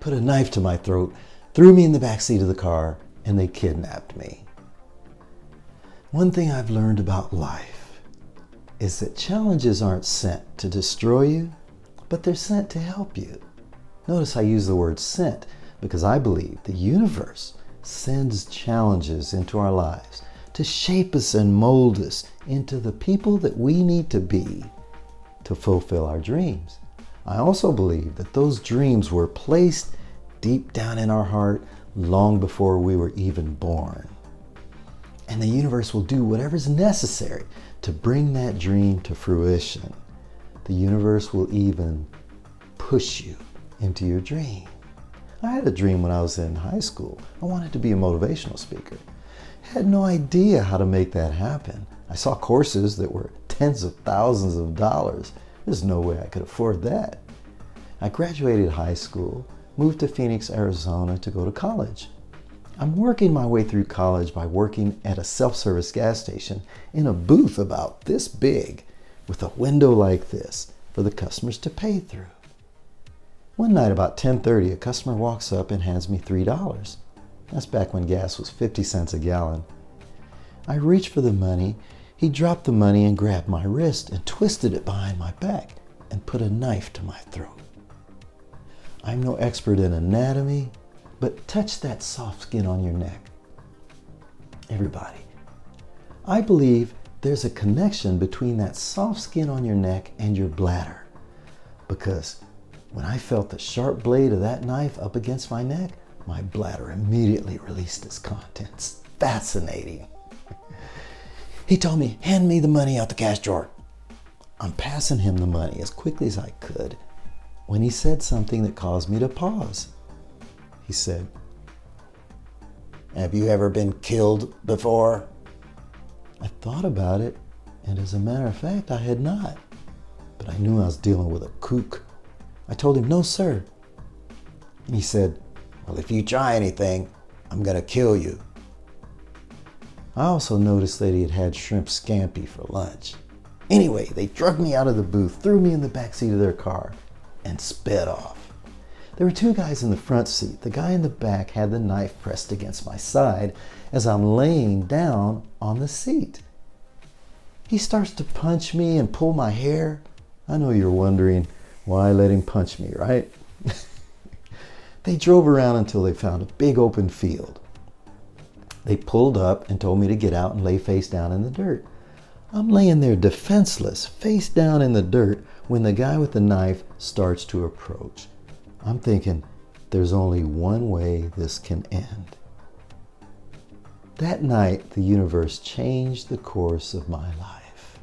put a knife to my throat, threw me in the back seat of the car, and they kidnapped me. One thing I've learned about life is that challenges aren't sent to destroy you, but they're sent to help you. Notice I use the word sent because I believe the universe sends challenges into our lives to shape us and mold us into the people that we need to be to fulfill our dreams. I also believe that those dreams were placed deep down in our heart long before we were even born. And the universe will do whatever's necessary to bring that dream to fruition. The universe will even push you into your dream. I had a dream when I was in high school. I wanted to be a motivational speaker. I had no idea how to make that happen. I saw courses that were tens of thousands of dollars. There's no way I could afford that. I graduated high school, moved to Phoenix, Arizona to go to college. I'm working my way through college by working at a self-service gas station in a booth about this big with a window like this for the customers to pay through. One night about 10:30, a customer walks up and hands me $3. That's back when gas was 50 cents a gallon. I reached for the money. He dropped the money and grabbed my wrist and twisted it behind my back and put a knife to my throat. I'm no expert in anatomy, but touch that soft skin on your neck. Everybody, I believe there's a connection between that soft skin on your neck and your bladder, because when I felt the sharp blade of that knife up against my neck, my bladder immediately released its contents. Fascinating. He told me, hand me the money out the cash drawer. I'm passing him the money as quickly as I could when he said something that caused me to pause. He said, "Have you ever been killed before?" I thought about it, and as a matter of fact, I had not. But I knew I was dealing with a kook. I told him, "No, sir." And he said, "Well, if you try anything, I'm gonna kill you." I also noticed that he had had shrimp scampi for lunch. Anyway, they dragged me out of the booth, threw me in the back seat of their car, and sped off. There were two guys in the front seat. The guy in the back had the knife pressed against my side as I'm laying down on the seat. He starts to punch me and pull my hair. I know you're wondering why I let him punch me, right? They drove around until they found a big open field. They pulled up and told me to get out and lay face down in the dirt. I'm laying there defenseless, face down in the dirt, when the guy with the knife starts to approach. I'm thinking, there's only one way this can end. That night, the universe changed the course of my life.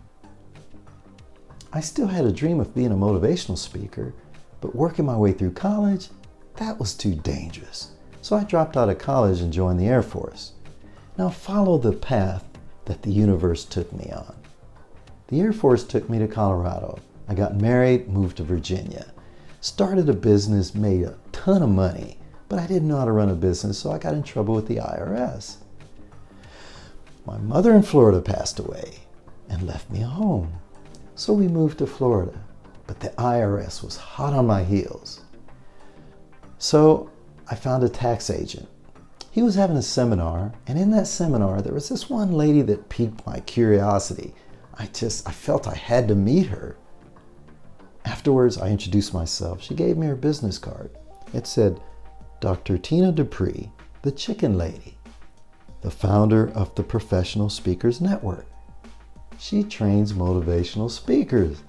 I still had a dream of being a motivational speaker, but working my way through college, that was too dangerous. So I dropped out of college and joined the Air Force. Now follow the path that the universe took me on. The Air Force took me to Colorado. I got married, moved to Virginia. Started a business, made a ton of money, but I didn't know how to run a business, so I got in trouble with the IRS. My mother in Florida passed away and left me a home. So we moved to Florida, but the IRS was hot on my heels. So I found a tax agent. He was having a seminar, and in that seminar, there was this one lady that piqued my curiosity. I felt I had to meet her. Afterwards, I introduced myself. She gave me her business card. It said, Dr. Tina Dupree, the Chicken Lady, the founder of the Professional Speakers Network. She trains motivational speakers.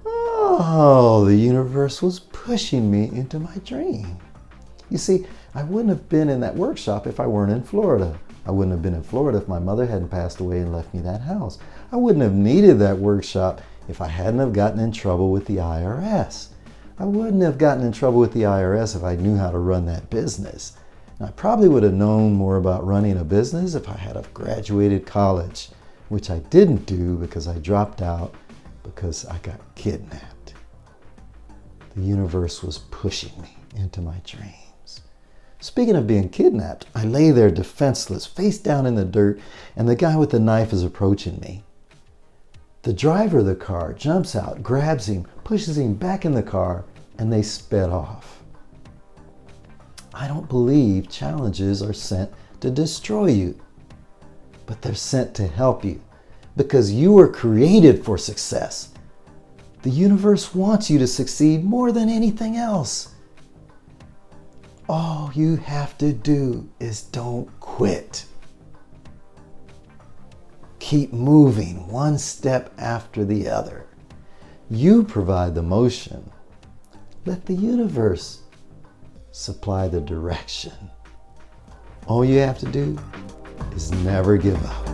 Oh, the universe was pushing me into my dream. You see, I wouldn't have been in that workshop if I weren't in Florida. I wouldn't have been in Florida if my mother hadn't passed away and left me that house. I wouldn't have needed that workshop if I hadn't have gotten in trouble with the IRS. I wouldn't have gotten in trouble with the IRS if I knew how to run that business. And I probably would have known more about running a business if I had have graduated college, which I didn't do because I dropped out because I got kidnapped. The universe was pushing me into my dreams. Speaking of being kidnapped, I lay there defenseless, face down in the dirt, and the guy with the knife is approaching me. The driver of the car jumps out, grabs him, pushes him back in the car, and they sped off. I don't believe challenges are sent to destroy you, but they're sent to help you because you were created for success. The universe wants you to succeed more than anything else. All you have to do is don't quit. Keep moving one step after the other. You provide the motion. Let the universe supply the direction. All you have to do is never give up.